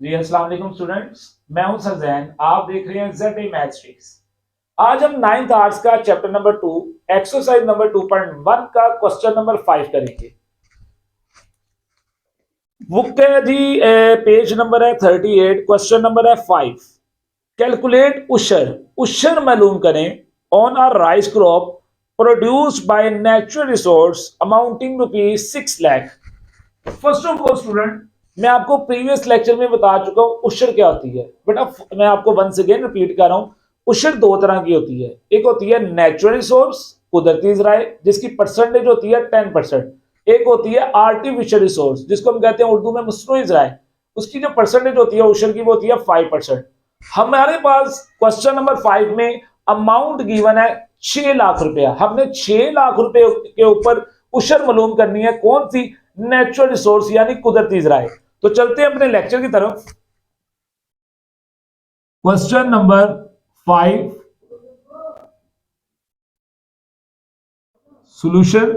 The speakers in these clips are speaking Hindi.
जी अस्सलाम वालेकुम स्टूडेंट्स। मैं हूं सर जैन। आप देख रहे हैं जेड मैथ्स ट्रिक्स। आज हम नाइन्थ आर्ट्स का चैप्टर नंबर 2 एक्सरसाइज नंबर 2.1 का क्वेश्चन नंबर 5 करेंगे। बुक है जी, पेज नंबर है 38, क्वेश्चन नंबर है 5। कैलकुलेट उशर उशर मालूम करें on a rice crop produced by natural resource amounting rupees 6 lakh. First of all student, मैं आपको प्रीवियस लेक्चर में बता चुका हूं उशर क्या होती है। बेटा मैं आपको वंस अगेन रिपीट कर रहा हूं, उशर दो तरह की होती है। एक होती है नेचुरल रिसोर्स, कुदरती ज़राए, जिसकी परसेंटेज होती है 10%। एक होती है आर्टिफिशियल रिसोर्स, जिसको हम कहते हैं उर्दू में मसनूई ज़राए, उसकी जो परसेंटेज होती है उशर की वो होती है 5%। हमारे पास क्वेश्चन नंबर 5 में अमाउंट गिवन है 6 लाख रुपया। हमने 6 लाख रुपए के ऊपर उशर मालूम करनी है। कौन सी? नेचुरल रिसोर्स यानी कुदरती ज़राए। तो चलते हैं अपने लेक्चर की तरफ। Question number 5 solution.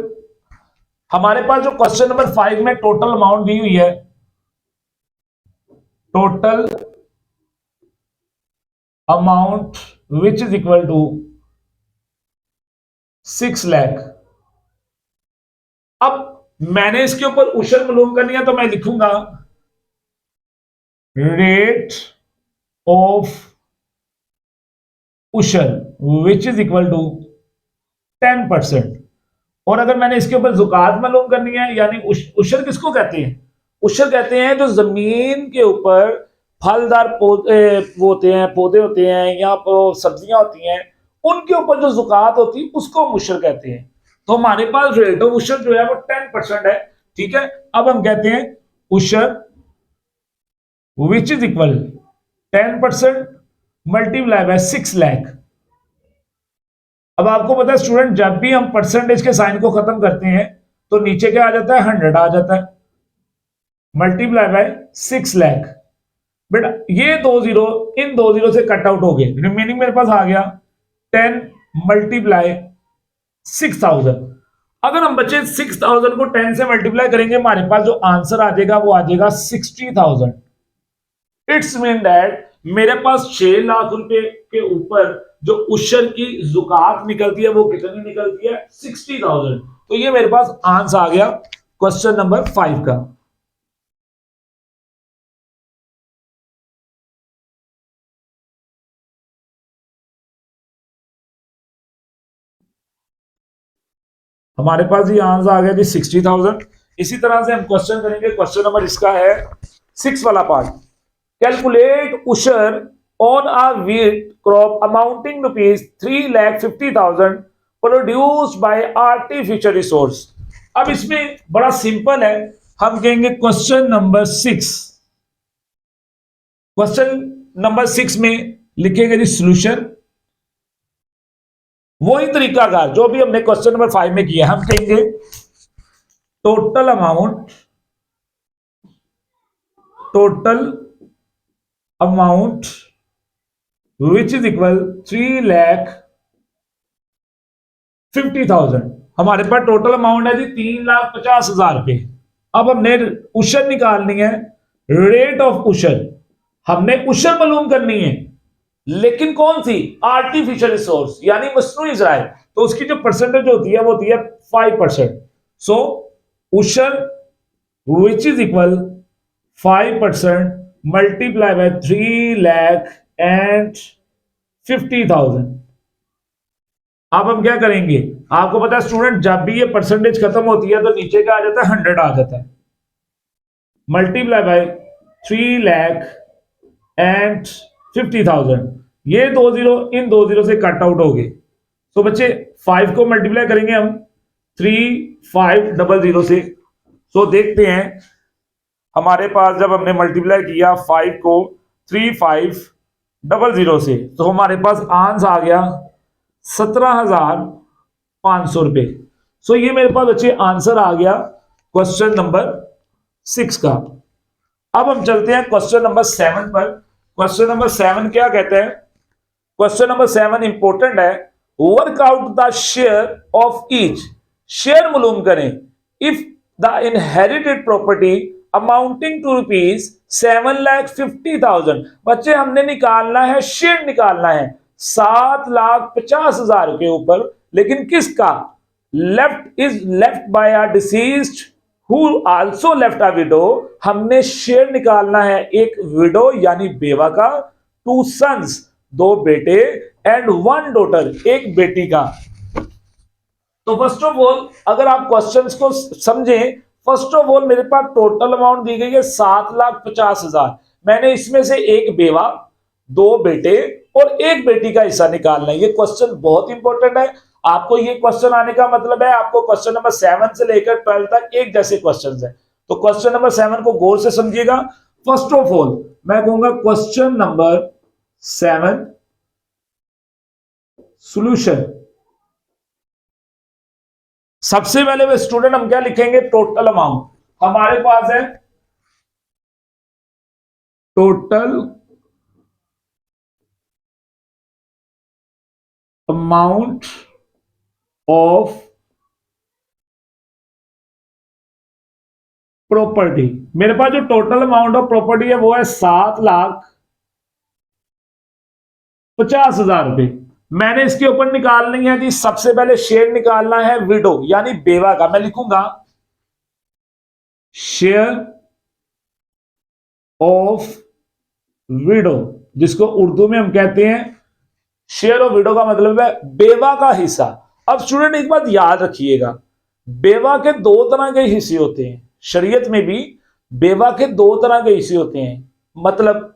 हमारे पास जो क्वेश्चन नंबर 5 में टोटल अमाउंट दी हुई है, total amount which is equal to 6 lakh. अब मैंने इसके ऊपर उशर मालूम करनी है तो मैं लिखूंगा रेट ऑफ उशर विच इज इक्वल टू 10%। और अगर मैंने इसके ऊपर जुकात मालूम करनी है, यानी उशर किसको कहते हैं? उशर कहते हैं जो जमीन के ऊपर फलदार पौधे वो होते हैं, पौधे होते हैं या सब्जियां होती हैं, उनके ऊपर जो जुकात होती है उसको हम उशर कहते हैं। तो हमारे पास रेट ऑफ उशर जो है वो 10% है। ठीक है, अब हम कहते हैं उशर which is equal 10% multiply by 6 lakh. अब आपको पता है स्टूडेंट, जब भी हम परसेंटेज के साइन को खत्म करते हैं तो नीचे क्या आ जाता है? 100 आ जाता है, मल्टीप्लाई बाय 6 लाख। बेटा ये दो जीरो इन दो जीरो से कट आउट हो गए, रिमेनिंग मेरे पास आ गया 10 मल्टीप्लाई 6000। अगर हम बच्चे 6000 को 10 से मल्टीप्लाई करेंगे, हमारे पास जो आंसर आ जाएगा वो आ जाएगा 60,000। इट्स मीन दैट मेरे पास 6 लाख रुपए के ऊपर जो उशर की जुकात निकलती है वो कितनी निकलती है? 60,000। तो ये मेरे पास आंसर आ गया क्वेश्चन नंबर 5 का। हमारे पास ये आंसर आ गया जी 60,000। इसी तरह से हम क्वेश्चन करेंगे। क्वेश्चन नंबर इसका है 6 वाला पार्ट। कैलकुलेट उशर on a wheat crop amounting rupees 3,50,000 produced by artificial resource. अब इसमें बड़ा सिंपल है, हम कहेंगे क्वेश्चन नंबर 6। क्वेश्चन नंबर 6 में लिखेंगे जी सोल्यूशन। वही तरीका का जो भी हमने क्वेश्चन नंबर 5 में किया, हम कहेंगे total amount which is equal 3,50,000। हमारे पास टोटल अमाउंट है जी 3,50,000 रुपए। अब हमने उशर निकालनी है, रेट ऑफ उशर। हमने उशर मालूम करनी है, लेकिन कौन सी? आर्टिफिशियल रिसोर्स यानी मसनूई ज़राए। तो उसकी जो परसेंटेज होती है वो होती है 5%। सो उशर which is equal 5% multiply by 3,50,000। अब हम क्या करेंगे? आपको पता है स्टूडेंट, जब भी ये परसेंटेज खत्म होती है तो नीचे क्या आ जाता है? 100 आ जाता है, मल्टीप्लाई बाय 3,50,000। ये दो जीरो इन दो जीरो से कट आउट हो गए। तो बच्चे 5 को मल्टीप्लाई करेंगे हम 3,500 से। तो देखते हैं हमारे पास जब हमने मल्टीप्लाई किया 5 को 3,500 से, तो हमारे पास आंसर आ गया 17,500 रुपए। सो ये मेरे पास बच्चे आंसर आ गया क्वेश्चन नंबर 6 का। अब हम चलते हैं क्वेश्चन नंबर 7 पर। क्वेश्चन नंबर 7 क्या कहते हैं? क्वेश्चन नंबर 7 इंपॉर्टेंट है। Work out the share of each. Share मालूम करें if the inherited property amounting to ₹7,50,000। बच्चे हमने निकालना है, शेयर निकालना है 7,50,000 के ऊपर, लेकिन किसका? Left by a deceased who also left a window. हमने शेयर निकालना है एक विडो यानी बेवा का, 2 सन्स, 2 बेटे, एंड 1 डॉटर, एक बेटी का। तो फर्स्ट ऑफ ऑल अगर आप क्वेश्चंस को समझें, फर्स्ट ऑफ ऑल मेरे पास टोटल अमाउंट दी गई है 7,50,000। मैंने इसमें से एक बेवा, 2 बेटे और एक बेटी का हिस्सा निकालना है। ये क्वेश्चन बहुत इंपॉर्टेंट है। आपको ये क्वेश्चन आने का मतलब है आपको क्वेश्चन नंबर 7 से लेकर 12 तक एक जैसे क्वेश्चन है। तो क्वेश्चन नंबर 7 को गौर से समझिएगा। फर्स्ट ऑफ ऑल मैं कहूंगा क्वेश्चन नंबर 7 सॉल्यूशन। सबसे पहले वे स्टूडेंट हम क्या लिखेंगे? Total amount. हमारे पास है टोटल अमाउंट ऑफ प्रॉपर्टी। मेरे पास जो टोटल अमाउंट ऑफ प्रॉपर्टी है वो है 7,50,000 रुपए। मैंने इसके ऊपर निकालनी है जी, सबसे पहले शेयर निकालना है विडो यानी बेवा का। मैं लिखूंगा शेयर ऑफ विडो, जिसको उर्दू में हम कहते हैं शेयर ऑफ विडो का मतलब है बेवा का हिस्सा। अब स्टूडेंट एक बात याद रखिएगा, बेवा के 2 तरह के हिस्से होते हैं। शरीयत में भी बेवा के 2 तरह के हिस्से होते हैं। मतलब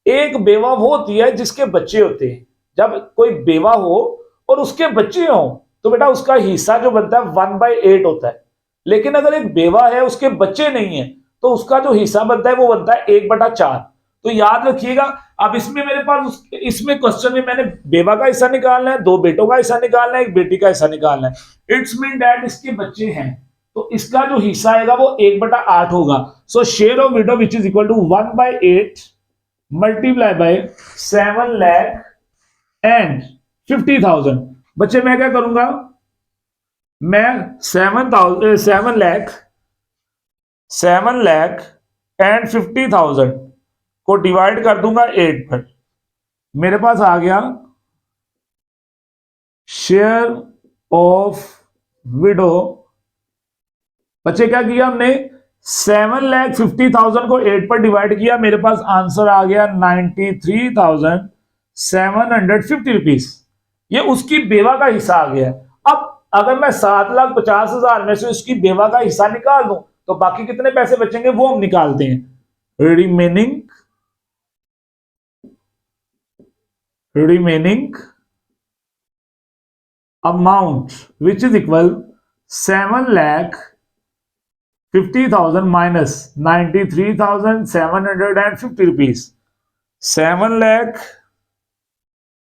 एक बेवा वो होती है जिसके बच्चे होते हैं। जब कोई बेवा हो और उसके बच्चे हो तो बेटा उसका हिस्सा जो बनता है 1/8 होता है। लेकिन अगर एक बेवा है उसके बच्चे नहीं है तो उसका जो हिस्सा बनता है वो बनता है 1/4। तो याद रखिएगा। अब इसमें मेरे पास इसमें क्वेश्चन में मैंने बेवा का हिस्सा निकालना है, 2 बेटों का हिस्सा निकालना है, एक बेटी का हिस्सा निकालना है। इट्स मीन दैट इसके बच्चे हैं तो इसका जो हिस्सा आएगा वो 1/8 होगा। So share of widow which is equal to 1/8 multiply by 7,50,000। बच्चे मैं क्या करूंगा? मैं 7,50,000 को डिवाइड कर दूंगा 8 पर। मेरे पास आ गया शेयर ऑफ विडो। बच्चे क्या किया हमने? 7,50,000 को 8 पर डिवाइड किया, मेरे पास आंसर आ गया 93,750 रुपीज। ये उसकी बेवा का हिस्सा आ गया। अब अगर मैं 7,50,000 में से उसकी बेवा का हिस्सा निकाल दूं तो बाकी कितने पैसे बचेंगे वो हम निकालते हैं। Remaining amount which is equal 7,50,000 minus 93,750 rupees. 7 lakh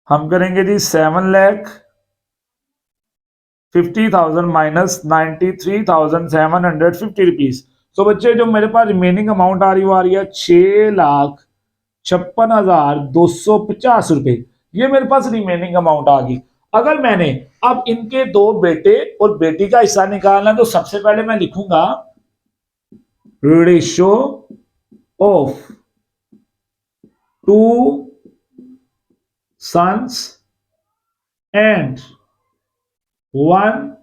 हम करेंगे जी 7,50,000 माइनस 93,750 रुपीज। तो बच्चे जो मेरे पास रिमेनिंग अमाउंट आ रही है वो आ रही है 6,56,250 रुपए। ये मेरे पास रिमेनिंग अमाउंट आ गई। अगर मैंने अब इनके 2 बेटे और बेटी का हिस्सा निकालना है तो सबसे पहले मैं लिखूंगा ratio of 2 sons and 1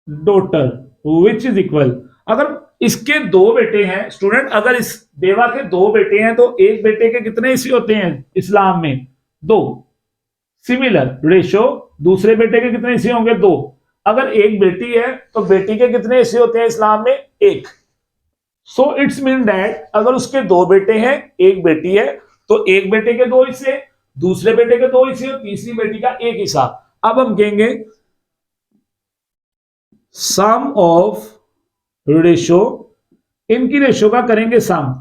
daughter which is equal। अगर इसके 2 बेटे हैं स्टूडेंट, अगर इस बेवा के 2 बेटे हैं तो एक बेटे के कितने हिस्से होते हैं इस्लाम में? 2। सिमिलर रेशियो दूसरे बेटे के कितने हिस्से होंगे? 2। अगर एक बेटी है तो बेटी के कितने हिस्से होते हैं इस्लाम में? 1। सो इट्स मीन दैट अगर उसके 2 बेटे हैं एक बेटी है तो एक बेटे के 2 हिस्से, दूसरे बेटे के 2 हिस्से और तीसरी बेटी का 1 हिस्सा। अब हम कहेंगे सम ऑफ रेशियो, इनकी रेशियो का करेंगे sum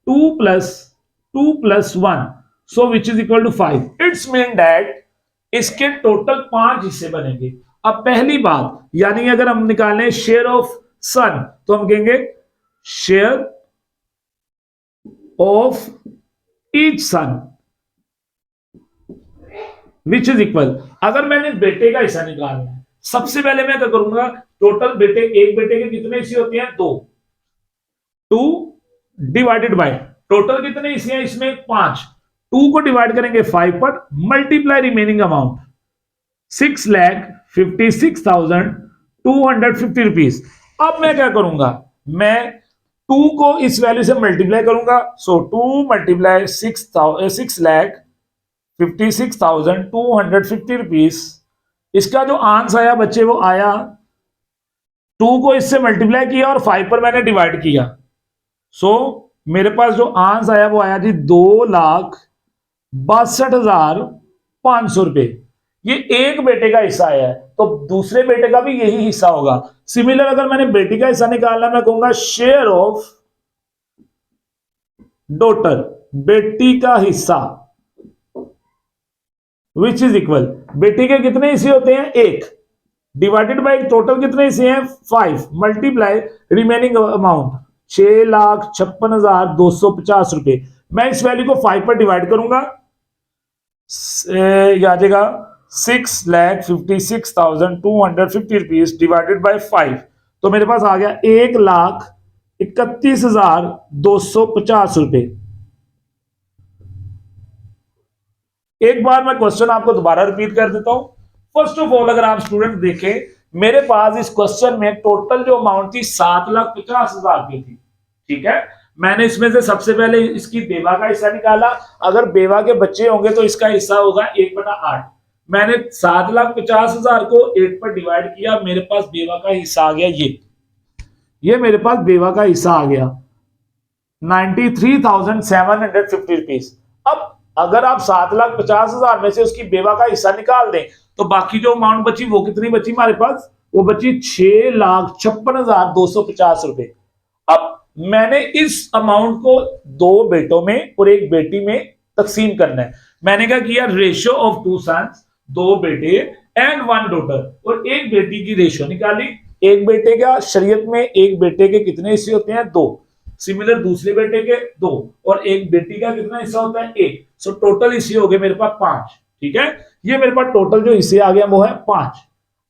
2 + 1 so which is equal to 5। It's mean that इसके टोटल 5 हिस्से बनेंगे। अब पहली बात यानी अगर हम निकालें शेयर ऑफ सन तो हम कहेंगे share of each son which is equal. अगर मैंने बेटे का हिस्सा निकालना है सबसे पहले मैं क्या करूंगा? टोटल बेटे, एक बेटे के कितने हिस्से होते हैं? 2। 2 डिवाइडेड बाय टोटल कितने हिस्से हैं इसमें? 5। 2 को डिवाइड करेंगे 5 पर, मल्टीप्लाई रिमेनिंग अमाउंट 6,56,250 रुपीज। अब मैं क्या करूंगा, मैं 2 को इस वैल्यू से मल्टीप्लाई करूंगा। सो 2 मल्टीप्लाई 6,56,250 रुपीज। इसका जो आंसर आया बच्चे वो आया, 2 को इससे मल्टीप्लाई किया और 5 पर मैंने डिवाइड किया। सो मेरे पास जो आंसर आया वो आया जी 2,62,500 रुपए। ये एक बेटे का हिस्सा आया है, तो दूसरे बेटे का भी यही हिस्सा होगा। सिमिलर अगर मैंने बेटी का हिस्सा निकालना, मैं कहूंगा शेयर ऑफ डॉटर, बेटी का हिस्सा, विच इज इक्वल, बेटी के कितने हिस्से होते हैं? 1 डिवाइडेड बाय टोटल कितने हिस्से हैं? 5 मल्टीप्लाई रिमेनिंग अमाउंट 6,56,250 रुपए। मैं इस वैल्यू को 5 पर डिवाइड करूंगा, आ जाएगा 6,56,250 रुपीज डिवाइडेड बाय 5, तो मेरे पास आ गया 1,31,250 रुपए। एक बार मैं क्वेश्चन आपको दोबारा रिपीट कर देता हूं। फर्स्ट ऑफ ऑल अगर आप स्टूडेंट देखें, मेरे पास इस क्वेश्चन में टोटल जो अमाउंट थी 7,50,000 की थी। ठीक है, मैंने इसमें से सबसे पहले इसकी बेवा का हिस्सा निकाला। अगर बेवा के बच्चे होंगे तो इसका हिस्सा होगा 1/8। मैंने 7,50,000 को 8 पर डिवाइड किया, मेरे पास बेवा का हिस्सा आ गया ये मेरे पास बेवा का हिस्सा आ गया 93,750 रुपीज। अब अगर आप 7,50,000 में से उसकी बेवा का हिस्सा निकाल दें तो बाकी जो अमाउंट बची वो कितनी बची हमारे पास? वो बची 6,56,250 रुपए। अब मैंने इस अमाउंट को 2 बेटों में और 1 बेटी में तकसीम करना है। मैंने क्या किया, रेशियो ऑफ 2 सन्स, 2 बेटे एंड 1 डॉटर, और 1 बेटी की रेशियो निकाली। एक बेटे का शरीयत में एक बेटे के कितने हिस्से होते हैं? 2। सिमिलर दूसरे बेटे के 2, और एक बेटी का कितना हिस्सा होता है? 1। सो टोटल हिस्से हो गए मेरे पास 5। ठीक है, ये मेरे पास टोटल जो हिस्से आ गया वो है 5।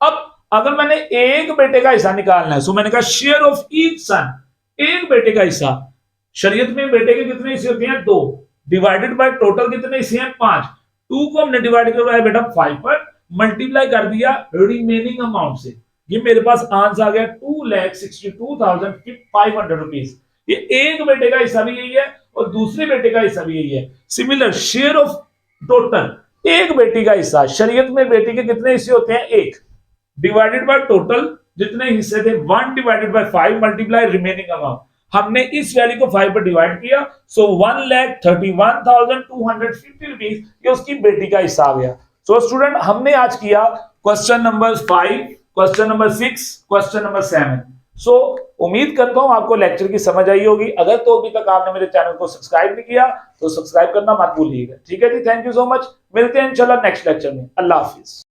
अब अगर मैंने एक बेटे का हिस्सा निकालना है, सो मैंने कहा शेयर ऑफ ईच सन, एक बेटे का हिस्सा। शरीयत में बेटे के कितने हिस्से होते हैं? 2 डिवाइडेड बाय टोटल कितने हिस्से हैं? 5। 2 को हमने डिवाइड करवाया बेटा 5 पर, मल्टीप्लाई कर दिया रिमेनिंग अमाउंट से। ये मेरे पास आंसर आ गया 2,62,500 रुपीज। ये एक बेटे का हिस्सा भी यही है और दूसरे बेटे का हिस्सा भी यही है। सिमिलर शेयर ऑफ डॉटर, एक बेटी का हिस्सा। शरीयत में बेटी के कितने हिस्से होते हैं? 1 डिवाइडेड बाय टोटल जितने हिस्से थे 1 divided by 5 multiply remaining amount. हमने इस वैल्यू को 5 पर डिवाइड किया, सो 1,31,250 रुपीज ये उसकी बेटी का हिस्सा आ गया। सो स्टूडेंट, हमने आज किया question number 5, question number 6, question number 7। सो उम्मीद करता हूं आपको लेक्चर की समझ आई होगी। अगर तो अभी तक आपने मेरे चैनल को सब्सक्राइब नहीं किया तो सब्सक्राइब करना मत भूलिएगा। ठीक है जी, थैंक यू सो मच। मिलते हैं इंशाल्लाह नेक्स्ट लेक्चर में। अल्लाह हाफिज।